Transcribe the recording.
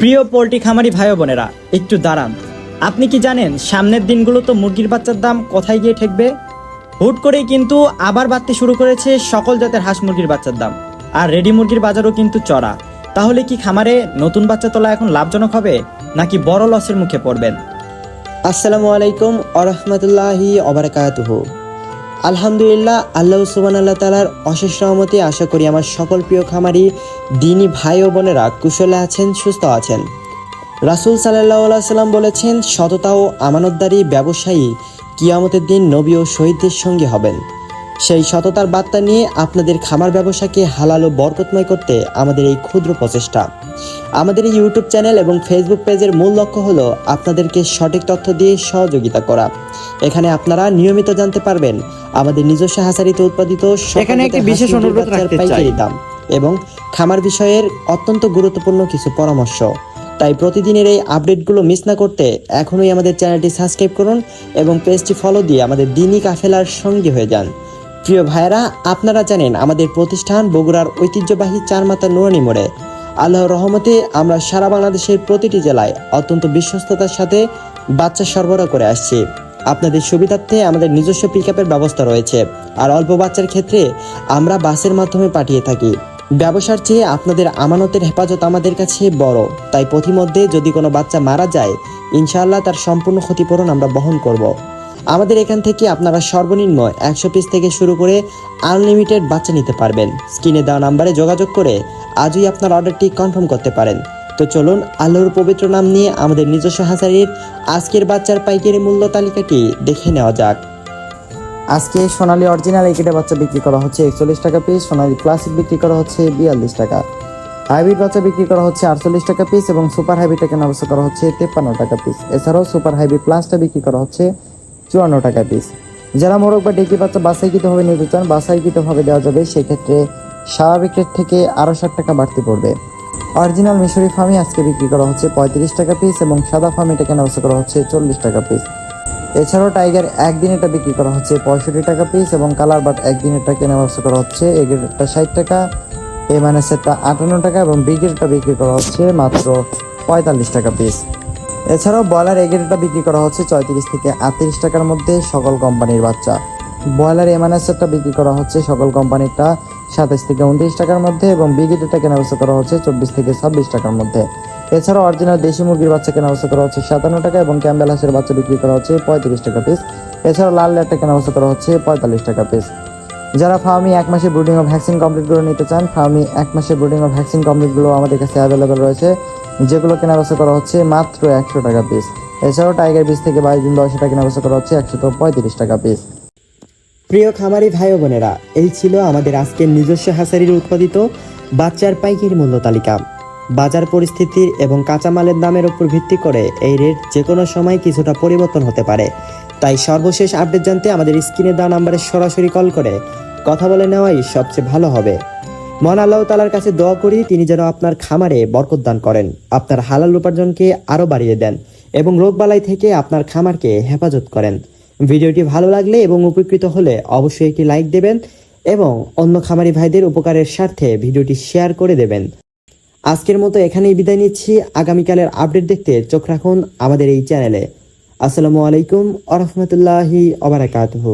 প্রিয় পোল্ট্রি খামারি ভাই বোনেরা, একটু দাঁড়ান। আপনি কি জানেন সামনের দিনগুলো তো মুরগির বাচ্চার দাম কোথায় গিয়ে ঠেকবে? হুট করেই কিন্তু আবার বাড়তে শুরু করেছে সকল জাতের হাঁস মুরগির বাচ্চার দাম। আর রেডি মুরগির বাজারও কিন্তু চড়া। তাহলে কি খামারে নতুন বাচ্চা তোলা এখন লাভজনক হবে, নাকি বড় লসের মুখে পড়বেন? আসসালামু আলাইকুম আরহামতুল্লাহি ওবারাকাতুহু। আলহামদুলিল্লাহ, আল্লাহ সুবহানাহু তাআলার অশেষ রহমতে আশা করি আমার সকল প্রিয় খামারি দিনী ভাই ও বোনেরা কুশলে আছেন, সুস্থ আছেন। রাসূল সাল্লাল্লাহু আলাইহি সাল্লাম বলেছেন, সততা ও আমানতদারি ব্যবসায়ী কিয়ামতের দিন নবী ও শহীদদের সঙ্গে হবেন। সেই সততার বার্তা নিয়ে আপনাদের খামার ব্যবসাকে হালাল ও বরকতময় করতে আমাদের এই ক্ষুদ্র প্রচেষ্টা। আমাদের এই ইউটিউব চ্যানেল এবং ফেসবুক পেজের মূল লক্ষ্য হলো আপনাদেরকে সঠিক তথ্য দিয়ে সহযোগিতা করা। এখানে আপনারা নিয়মিত জানতে পারবেন আমাদের নিজস্ব হাসারিতে উৎপাদিত এখানে একটি বিশেষ অনুরোধ রাখতে চাই দাম এবং খামার বিষয়ের অত্যন্ত গুরুত্বপূর্ণ কিছু পরামর্শ। তাই প্রতিদিনের এই আপডেটগুলো মিস না করতে এখনই আমাদের চ্যানেলটি সাবস্ক্রাইব করুন এবং পেজটি ফলো দিয়ে আমাদের দিনী কাফেলার সঙ্গী হয়ে যান। প্রিয় ভাইয়েরা, আপনারা জানেন আমাদের প্রতিষ্ঠান বগুড়ার ঐতিহ্যবাহী চারমাথা নুরানি মোড়ে। আল্লাহর রহমতে আমরা সারা বাংলাদেশের প্রতিটি জেলায় অত্যন্ত বিশ্বস্ততার সাথে বাচ্চা সরবরাহ করে আসছি। আপনাদের সুবিধার্থে আমাদের নিজস্ব পিকআপের ব্যবস্থা রয়েছে। আর অল্প বাচ্চার ক্ষেত্রে আমরা বাসের মাধ্যমে পাঠিয়ে থাকি। ব্যবসার চেয়ে আপনাদের আমানতের হেফাজত আমাদের কাছে বড়। তাই পথিমধ্যে যদি কোনো বাচ্চা মারা যায়, ইনশাআল্লাহ তার সম্পূর্ণ ক্ষতিপূরণ আমরা বহন করব। আমাদের এখান থেকে আপনারা সর্বনিম্ন 100 পিস থেকে শুরু করে আনলিমিটেড বাচ্চা নিতে পারবেন। স্ক্রিনে দেওয়া নাম্বারে যোগাযোগ করে আজই আপনার অর্ডারটি কনফার্ম করতে পারেন। তো চলুন আল্লাহর পবিত্র নাম নিয়ে আমাদের নিজস্ব হাসারির আজকের বাচ্চার পাইকারি মূল্য তালিকাটি দেখে নেওয়া যাক। আজকে সোনালী অরিজিনাল একেটে বাচ্চা বিক্রি করা হচ্ছে 41 টাকা পিস, সোনালী ক্লাসিক বিক্রি করা হচ্ছে 42 টাকা, হাইব্রিড বাচ্চা বিক্রি করা হচ্ছে 48 টাকা পিস এবং সুপার হাইব্রিডটা কেনা বেচা করা হচ্ছে 53 টাকা পিস। এছাড়াও সুপার হাইব্রিড প্লাসটা বিক্রি করা হচ্ছে 54 টাকা পিস। যারা মোরগ বা ডেকি বাচ্চা বাছাইকৃতভাবে নিতে চান, বাছাইকৃতভাবে দেওয়া যাবে। সেক্ষেত্রে স্বাভাবিক রেট থেকে আরও 60 টাকা বাড়তি পড়বে। অরিজিনাল মিশরি ফার্মি আজকে বিক্রি করা হচ্ছে 35 টাকা পিস এবং সাদা ফার্মিটা কেনা বেচা করা হচ্ছে 40 টাকা পিস। এছাড়াও টাইগার একদিনেরটা বিক্রি করা হচ্ছে 65 টাকা পিস এবং কালার বাট একদিনেরটা কেনা বেচা করা হচ্ছে এ গ্রেডেরটা 60 টাকা, এ মাইনাসেরটা 58 টাকা এবং বি গ্রেডেরটা বিক্রি করা হচ্ছে মাত্র 45 টাকা পিস। এছাড়াও ব্রয়লার এ গ্রেডেরটা বিক্রি করা হচ্ছে 34 থেকে 38 টাকার মধ্যে সকল কোম্পানির বাচ্চা। ব্রয়লার এ মাইনাসেরটা বিক্রি করা হচ্ছে সকল কোম্পানিরটা 27 থেকে 29 টাকার মধ্যে এবং বি গ্রেডেরটা কেনা বেচা করা হচ্ছে 24 থেকে 26 টাকার মধ্যে। এছাড়াও অরিজিনাল দেশি মুরগির বাচ্চা কেনা বেচা করা হচ্ছে 57 টাকা এবং ক্যাম্বেল হাঁসের বাচ্চা বিক্রি করা হচ্ছে 35 টাকা পিস। এছাড়াও লাল লেয়ারটা কেনা বেচা করা হচ্ছে 45 টাকা পিস। যারা ফার্মি 1 মাসে ব্রুডিং ও ভ্যাকসিন কমপ্লিটগুলো নিতে চান, ফার্মি 1 মাসে ব্রুডিং ও ভ্যাকসিন কমপ্লিটগুলো আমাদের কাছে অ্যাভেলেবেল রয়েছে, যেগুলো কেনা বেচা করা হচ্ছে মাত্র 100 টাকা পিস। এছাড়াও টাইগার 20 থেকে 22 দিন বয়সেটা কেনা বেচা করা হচ্ছে 135 টাকা পিস। প্রিয় খামারি ভাই ও বোনেরা, এই ছিল আমাদের আজকের নিজস্ব হাসারির উৎপাদিত বাচ্চার পাইকারি মূল্য তালিকা। বাজার পরিস্থিতির এবং কাঁচামালের দামের উপর ভিত্তি করে এই রেট যে কোনো সময় কিছুটা পরিবর্তন হতে পারে। তাই সর্বশেষ আপডেট জানতে আমাদের স্ক্রিনে দেওয়া নাম্বারে সরাসরি কল করে কথা বলে নেওয়াই সবচেয়ে ভালো হবে। মহান আল্লাহ তাআলার কাছে দোয়া করি তিনি যেন আপনার খামারে বরকত দান করেন, আপনার হালাল উপার্জনকে আরও বাড়িয়ে দেন এবং রোগবালাই থেকে আপনার খামারকে হেফাজত করেন। ভিডিওটি ভালো লাগলে এবং উপকৃত হলে অবশ্যই একটি লাইক দেবেন এবং অন্য খামারি ভাইদের উপকারের স্বার্থে ভিডিওটি শেয়ার করে দেবেন। আজকের মতো এখানেই বিদায় নিচ্ছি। আগামীকালের আপডেট দেখতে চোখ রাখুন আমাদের এই চ্যানেলে। আসসালামু আলাইকুম ওয়া রাহমাতুল্লাহি ওয়া বারাকাতুহু।